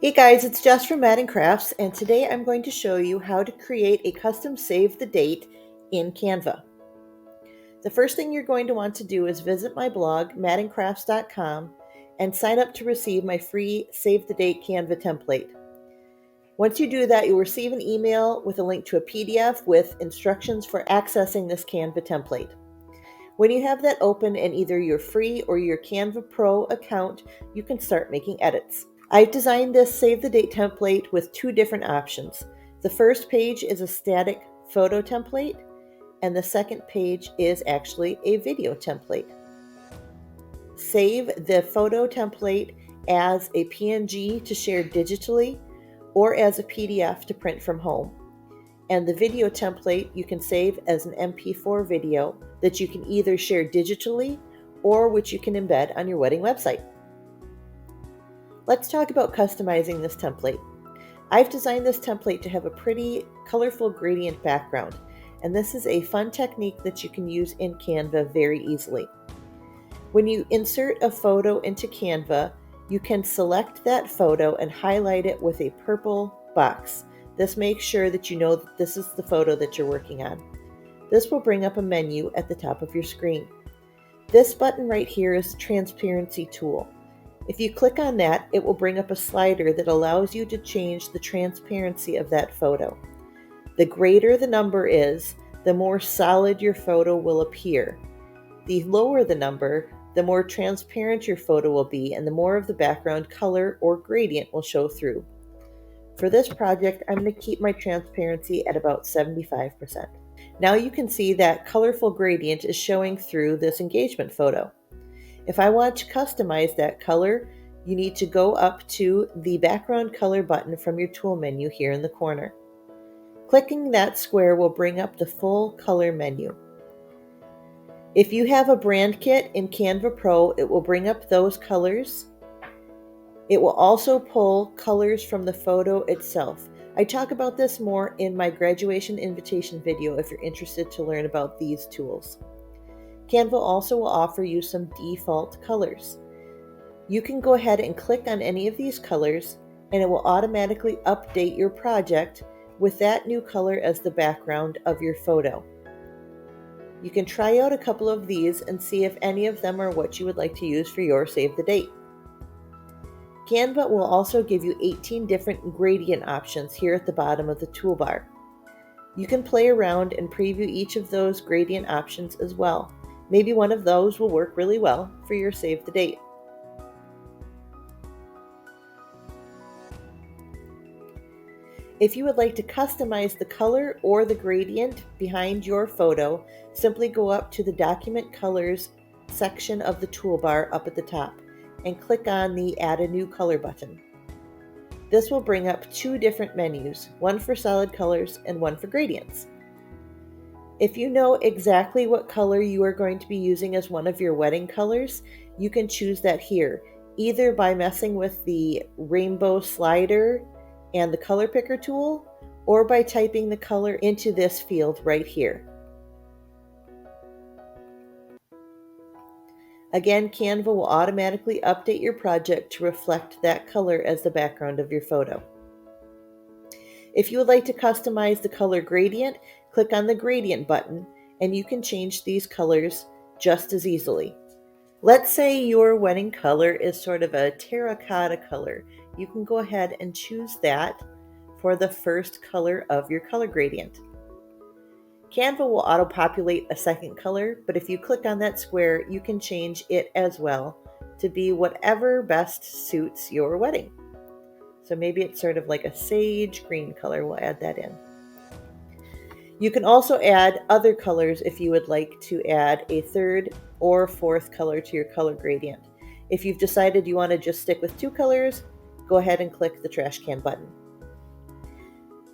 Hey guys, it's Jess from Madden Crafts, and today I'm going to show you how to create a custom save the date in Canva. The first thing you're going to want to do is visit my blog, maddencrafts.com, and sign up to receive my free save the date Canva template. Once you do that, you'll receive an email with a link to a PDF with instructions for accessing this Canva template. When you have that open in either your free or your Canva Pro account, you can start making edits. I've designed this save the date template with two different options. The first page is a static photo template, and the second page is actually a video template. Save the photo template as a PNG to share digitally or as a PDF to print from home. And the video template you can save as an MP4 video that you can either share digitally or which you can embed on your wedding website. Let's talk about customizing this template. I've designed this template to have a pretty colorful gradient background, and this is a fun technique that you can use in Canva very easily. When you insert a photo into Canva, you can select that photo and highlight it with a purple box. This makes sure that you know that this is the photo that you're working on. This will bring up a menu at the top of your screen. This button right here is the transparency tool. If you click on that, it will bring up a slider that allows you to change the transparency of that photo. The greater the number is, the more solid your photo will appear. The lower the number, the more transparent your photo will be, and the more of the background color or gradient will show through. For this project, I'm going to keep my transparency at about 75%. Now you can see that colorful gradient is showing through this engagement photo. If I want to customize that color, you need to go up to the background color button from your tool menu here in the corner. Clicking that square will bring up the full color menu. If you have a brand kit in Canva Pro, it will bring up those colors. It will also pull colors from the photo itself. I talk about this more in my graduation invitation video if you're interested to learn about these tools. Canva also will offer you some default colors. You can go ahead and click on any of these colors, and it will automatically update your project with that new color as the background of your photo. You can try out a couple of these and see if any of them are what you would like to use for your save the date. Canva will also give you 18 different gradient options here at the bottom of the toolbar. You can play around and preview each of those gradient options as well. Maybe one of those will work really well for your save the date. If you would like to customize the color or the gradient behind your photo, simply go up to the Document Colors section of the toolbar up at the top and click on the Add a New Color button. This will bring up two different menus, one for solid colors and one for gradients. If you know exactly what color you are going to be using as one of your wedding colors, you can choose that here, either by messing with the rainbow slider and the color picker tool, or by typing the color into this field right here. Again, Canva will automatically update your project to reflect that color as the background of your photo. If you would like to customize the color gradient, click on the gradient button and you can change these colors just as easily. Let's say your wedding color is sort of a terracotta color. You can go ahead and choose that for the first color of your color gradient. Canva will auto-populate a second color, but if you click on that square, you can change it as well to be whatever best suits your wedding. So maybe it's sort of like a sage green color. We'll add that in. You can also add other colors if you would like to add a third or fourth color to your color gradient. If you've decided you want to just stick with two colors, go ahead and click the trash can button.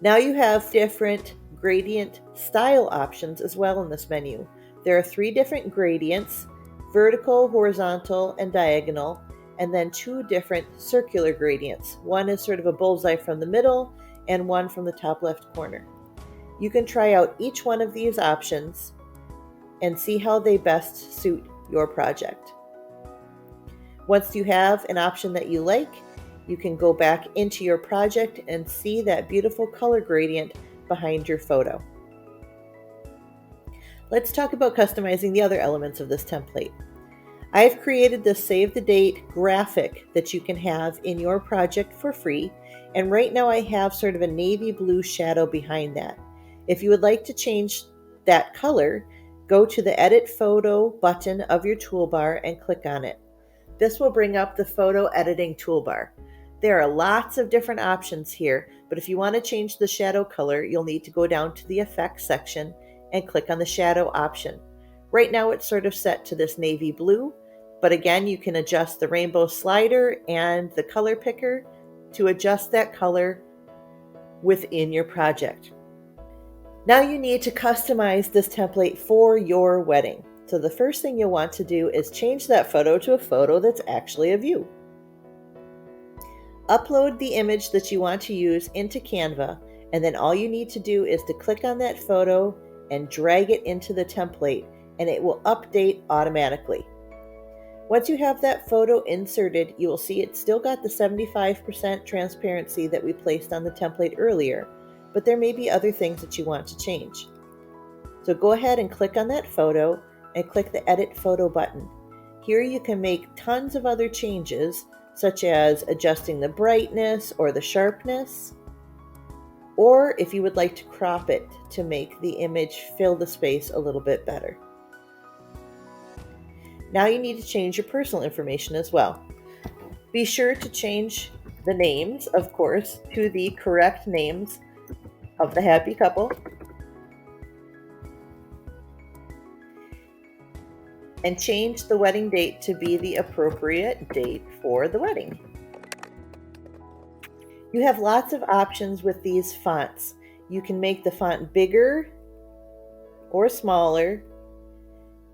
Now you have different gradient style options as well in this menu. There are 3 different gradients, vertical, horizontal, and diagonal, and then 2 different circular gradients. One is sort of a bullseye from the middle and one from the top left corner. You can try out each one of these options and see how they best suit your project. Once you have an option that you like, You can go back into your project and see that beautiful color gradient behind your photo. Let's talk about customizing the other elements of this template. I've created this save the date graphic that you can have in your project for free, and right now I have sort of a navy blue shadow behind that. If you would like to change that color, go to the Edit Photo button of your toolbar and click on it. This will bring up the photo editing toolbar. There are lots of different options here, but if you want to change the shadow color, you'll need to go down to the Effects section and click on the shadow option. Right now it's sort of set to this navy blue, but again, you can adjust the rainbow slider and the color picker to adjust that color within your project. Now you need to customize this template for your wedding. So the first thing you'll want to do is change that photo to a photo that's actually of you. Upload the image that you want to use into Canva, and then all you need to do is to click on that photo and drag it into the template, and it will update automatically. Once you have that photo inserted, you will see it's still got the 75% transparency that we placed on the template earlier, but there may be other things that you want to change. So go ahead and click on that photo and click the Edit Photo button. Here you can make tons of other changes, such as adjusting the brightness or the sharpness, or if you would like to crop it to make the image fill the space a little bit better. Now you need to change your personal information as well. Be sure to change the names, of course, to the correct names of the happy couple, and change the wedding date to be the appropriate date for the wedding. You have lots of options with these fonts. You can make the font bigger or smaller.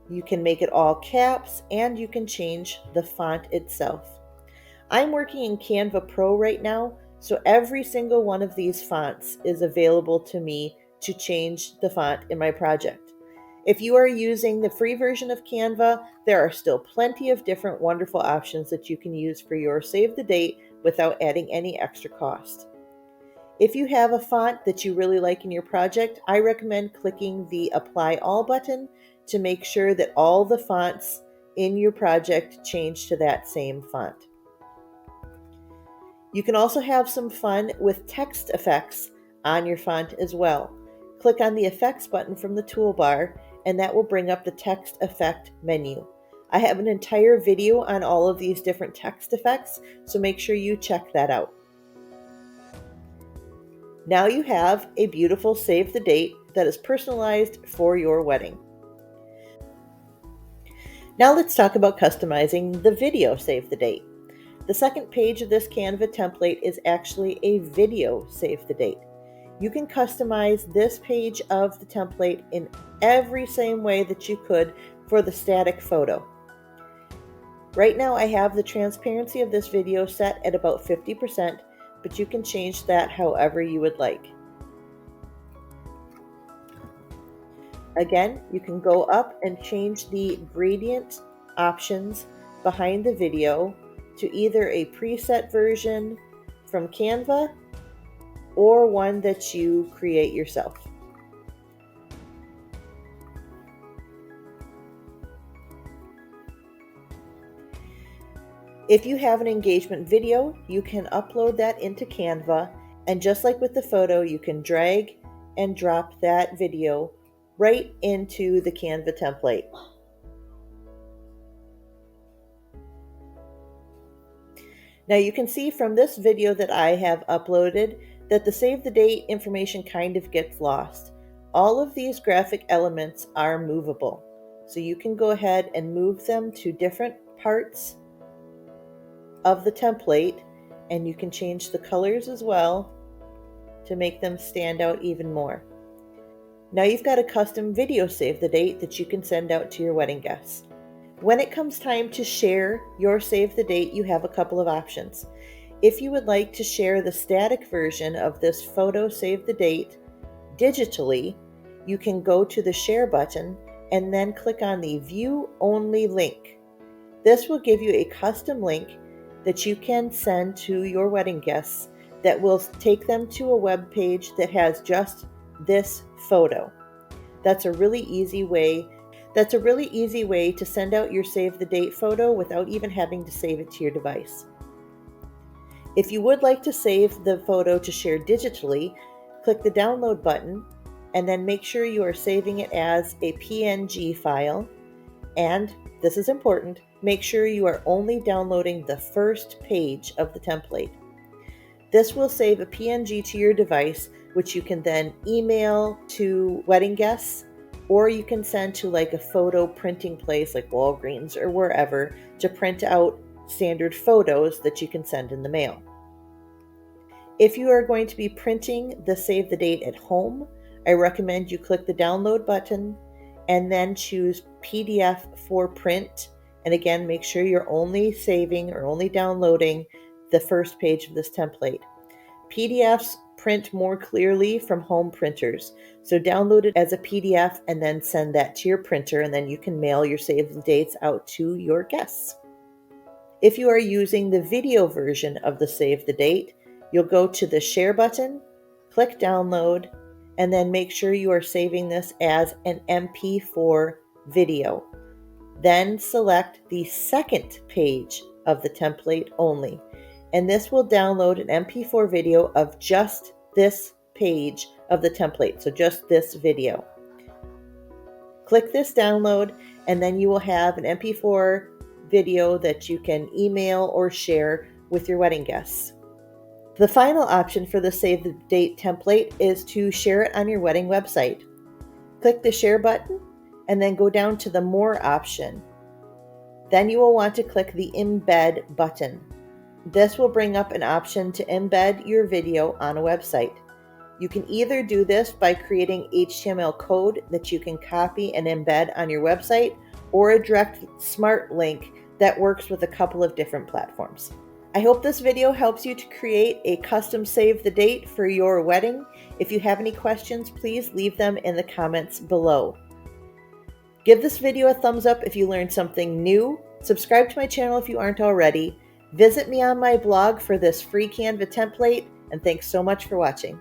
You can make it all caps, and you can change the font itself. I'm working in Canva Pro right now, so every single one of these fonts is available to me to change the font in my project. If you are using the free version of Canva, there are still plenty of different wonderful options that you can use for your save the date without adding any extra cost. If you have a font that you really like in your project, I recommend clicking the Apply All button to make sure that all the fonts in your project change to that same font. You can also have some fun with text effects on your font as well. Click on the Effects button from the toolbar, and that will bring up the text effect menu. I have an entire video on all of these different text effects, so make sure you check that out. Now you have a beautiful save the date that is personalized for your wedding. Now let's talk about customizing the video save the date. The second page of this Canva template is actually a video save the date. You can customize this page of the template in every same way that you could for the static photo. Right now I have the transparency of this video set at about 50%, but you can change that however you would like. Again, you can go up and change the gradient options behind the video to either a preset version from Canva or one that you create yourself. If you have an engagement video, you can upload that into Canva, and just like with the photo, you can drag and drop that video right into the Canva template. Now you can see from this video that I have uploaded that the save the date information kind of gets lost. All of these graphic elements are movable, so you can go ahead and move them to different parts of the template, and you can change the colors as well to make them stand out even more. Now you've got a custom video save the date that you can send out to your wedding guests. When it comes time to share your save the date, you have a couple of options. If you would like to share the static version of this photo save the date digitally, you can go to the share button and then click on the view only link. This will give you a custom link that you can send to your wedding guests that will take them to a web page that has just this photo. That's a really easy way to send out your save the date photo without even having to save it to your device. If you would like to save the photo to share digitally, click the download button and then make sure you are saving it as a PNG file. And this is important, make sure you are only downloading the first page of the template. This will save a PNG to your device, which you can then email to wedding guests, or you can send to like a photo printing place like Walgreens or wherever to print out standard photos that you can send in the mail. If you are going to be printing the save the date at home, I recommend you click the download button and then choose PDF for print. And again, make sure you're only saving or only downloading the first page of this template. PDFs print more clearly from home printers, so download it as a PDF and then send that to your printer, and then you can mail your save the dates out to your guests. If you are using the video version of the save the date, you'll go to the share button, click download, and then make sure you are saving this as an MP4 video. Then select the second page of the template only, and this will download an MP4 video of just this page of the template, so just this video. Click this download, and then you will have an MP4 video that you can email or share with your wedding guests. The final option for the save the date template is to share it on your wedding website. Click the share button and then go down to the more option. Then you will want to click the embed button. This will bring up an option to embed your video on a website. You can either do this by creating HTML code that you can copy and embed on your website, or a direct smart link that works with a couple of different platforms. I hope this video helps you to create a custom save the date for your wedding. If you have any questions, please leave them in the comments below. Give this video a thumbs up if you learned something new. Subscribe to my channel if you aren't already. Visit me on my blog for this free Canva template, and thanks so much for watching.